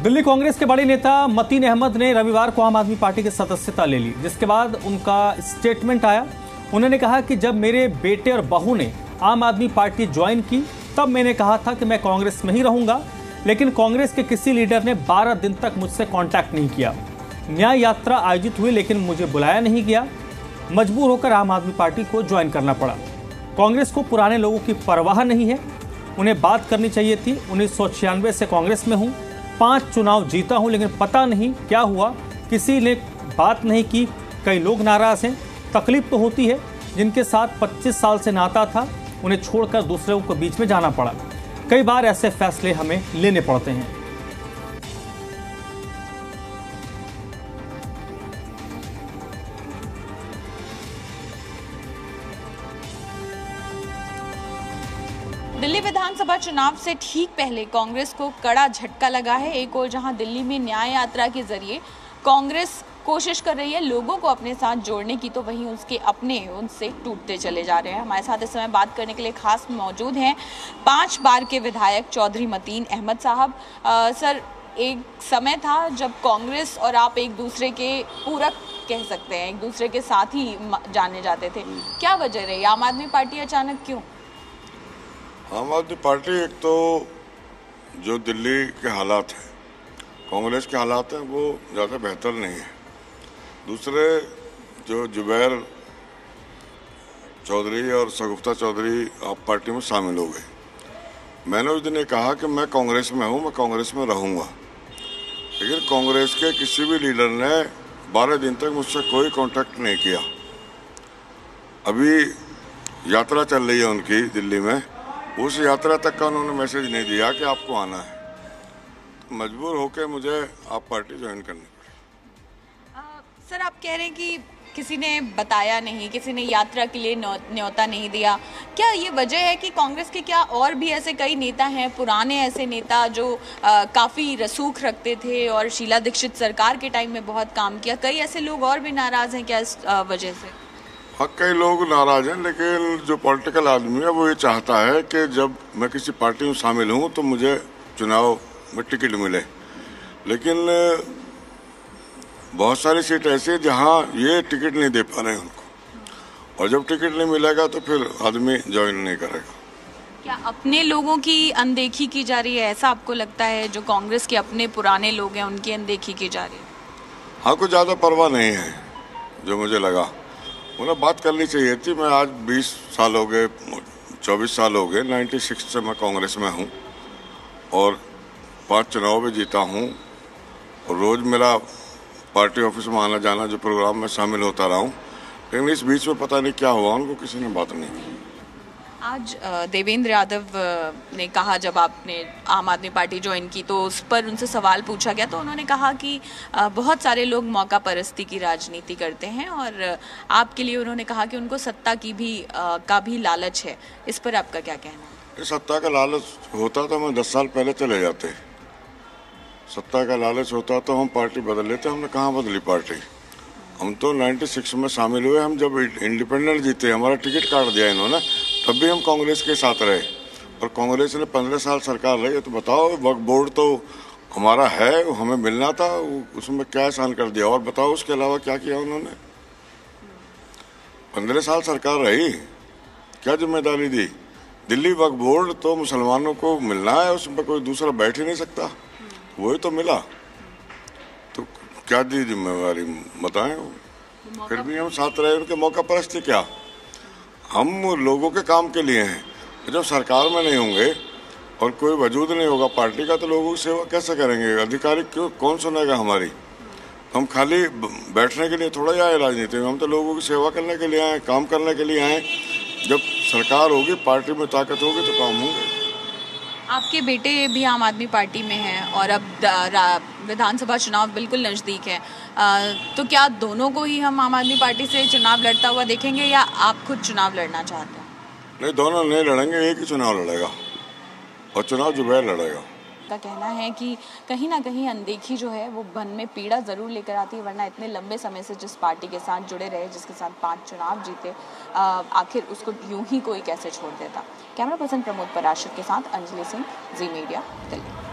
दिल्ली कांग्रेस के बड़े नेता मतीन अहमद ने रविवार को आम आदमी पार्टी की सदस्यता ले ली, जिसके बाद उनका स्टेटमेंट आया। उन्होंने कहा कि जब मेरे बेटे और बहू ने आम आदमी पार्टी ज्वाइन की तब मैंने कहा था कि मैं कांग्रेस में ही रहूंगा, लेकिन कांग्रेस के किसी लीडर ने 12 दिन तक मुझसे कांटेक्ट नहीं किया। न्याय यात्रा आयोजित हुई लेकिन मुझे बुलाया नहीं गया। मजबूर होकर आम आदमी पार्टी को ज्वाइन करना पड़ा। कांग्रेस को पुराने लोगों की परवाह नहीं है, उन्हें बात करनी चाहिए थी। 1996 से कांग्रेस में हूँ, 5 चुनाव जीता हूँ, लेकिन पता नहीं क्या हुआ, किसी ने बात नहीं की। कई लोग नाराज हैं। तकलीफ तो होती है, जिनके साथ 25 साल से नाता था उन्हें छोड़कर दूसरों के बीच में जाना पड़ा। कई बार ऐसे फैसले हमें लेने पड़ते हैं। दिल्ली विधानसभा चुनाव से ठीक पहले कांग्रेस को कड़ा झटका लगा है। एक और जहां दिल्ली में न्याय यात्रा के जरिए कांग्रेस कोशिश कर रही है लोगों को अपने साथ जोड़ने की, तो वहीं उसके अपने उनसे टूटते चले जा रहे हैं। हमारे साथ इस समय बात करने के लिए खास मौजूद हैं 5 बार के विधायक चौधरी मतीन अहमद साहब। सर, एक समय था जब कांग्रेस और आप एक दूसरे के पूरक कह सकते हैं, एक दूसरे के साथ ही जाने जाते थे। क्या वजह रही आम आदमी पार्टी अचानक क्यों? आम आदमी पार्टी, एक तो जो दिल्ली के हालात हैं, कांग्रेस के हालात हैं, वो ज़्यादा बेहतर नहीं है। दूसरे, जो जुबैर चौधरी और शगुफ्ता चौधरी आप पार्टी में शामिल हो गए। मैंने उस दिन ये कहा कि मैं कांग्रेस में हूँ, मैं कांग्रेस में रहूँगा, लेकिन कांग्रेस के किसी भी लीडर ने 12 दिन तक मुझसे कोई कांटेक्ट नहीं किया। अभी यात्रा चल रही है उनकी दिल्ली में, उस यात्रा तक का उन्होंने मैसेज नहीं दिया कि आपको आना है। तो मजबूर होकर मुझे आप पार्टी ज्वाइन करनी पड़ी। सर, आप कह रहे हैं कि किसी ने बताया नहीं, किसी ने यात्रा के लिए न्योता नहीं दिया। क्या ये वजह है कि कांग्रेस के क्या और भी ऐसे कई नेता हैं, पुराने ऐसे नेता जो काफ़ी रसूख रखते थे और शीला दीक्षित सरकार के टाइम में बहुत काम किया, कई ऐसे लोग और भी नाराज़ हैं क्या इस वजह से? हाँ, कई लोग नाराज हैं, लेकिन जो पॉलिटिकल आदमी है वो ये चाहता है कि जब मैं किसी पार्टी में शामिल हूँ तो मुझे चुनाव में टिकट मिले। लेकिन बहुत सारी सीट ऐसी है जहाँ ये टिकट नहीं दे पा रहे हैं उनको, और जब टिकट नहीं मिलेगा तो फिर आदमी ज्वाइन नहीं करेगा। क्या अपने लोगों की अनदेखी की जा रही है, ऐसा आपको लगता है? जो कांग्रेस के अपने पुराने लोग हैं उनकी अनदेखी की जा रही है? हाँ, कुछ ज़्यादा परवाह नहीं है जो मुझे लगा। उन्हें बात करनी चाहिए थी। मैं आज 20 साल हो गए, 24 साल हो गए, 96 से मैं कांग्रेस में हूँ और 5 चुनाव भी जीता हूँ, और रोज़ मेरा पार्टी ऑफिस में आना जाना, जो प्रोग्राम में शामिल होता रहा हूँ। लेकिन इस बीच में पता नहीं क्या हुआ, उनको किसी ने बात नहीं की। आज देवेंद्र यादव ने कहा, जब आपने आम आदमी पार्टी ज्वाइन की तो उस पर उनसे सवाल पूछा गया तो उन्होंने कहा कि बहुत सारे लोग मौका परस्ती की राजनीति करते हैं, और आपके लिए उन्होंने कहा कि उनको सत्ता की भी लालच है। इस पर आपका क्या कहना है? सत्ता का लालच होता तो हम 10 साल पहले चले जाते। सत्ता का लालच होता तो हम पार्टी बदल लेते। हमने कहाँ बदली पार्टी? हम तो 96 में शामिल हुए। हम जब इंडिपेंडेंट जीते, हमारा टिकट काट दिया इन्होंने, तब भी हम कांग्रेस के साथ रहे, और कांग्रेस ने 15 साल सरकार रही। तो बताओ, वक्फ बोर्ड तो हमारा है, हमें मिलना था, उसमें क्या एहसान कर दिया? और बताओ उसके अलावा क्या किया उन्होंने? 15 साल सरकार रही, क्या जिम्मेदारी दी? दिल्ली वक्फ बोर्ड तो मुसलमानों को मिलना है, उसमें कोई दूसरा बैठ ही नहीं सकता, वही तो मिला। तो क्या दी जिम्मेदारी बताएं? फिर भी हम साथ रहे। उनके मौका परस्ती क्या? हम लोगों के काम के लिए हैं। जब सरकार में नहीं होंगे और कोई वजूद नहीं होगा पार्टी का, तो लोगों की सेवा कैसे करेंगे? अधिकारी क्यों, कौन सुनेगा हमारी? हम खाली बैठने के लिए थोड़ा ही आए राजनीति में, हम तो लोगों की सेवा करने के लिए आए, काम करने के लिए आए। जब सरकार होगी, पार्टी में ताकत होगी तो काम होंगे। आपके बेटे भी आम आदमी पार्टी में हैं और अब विधानसभा चुनाव बिल्कुल नज़दीक है, तो क्या दोनों को ही हम आम आदमी पार्टी से चुनाव लड़ता हुआ देखेंगे, या आप खुद चुनाव लड़ना चाहते हैं? नहीं, दोनों नहीं लड़ेंगे, एक ही चुनाव लड़ेगा, और चुनाव जुबैर लड़ेगा। का कहना है कि कहीं ना कहीं अनदेखी जो है वो मन में पीड़ा ज़रूर लेकर आती है, वरना इतने लंबे समय से जिस पार्टी के साथ जुड़े रहे, जिसके साथ 5 चुनाव जीते, आखिर उसको यूं ही कोई कैसे छोड़ देता। कैमरा पर्सन प्रमोद पराशर के साथ अंजलि सिंह, जी मीडिया, दिल्ली।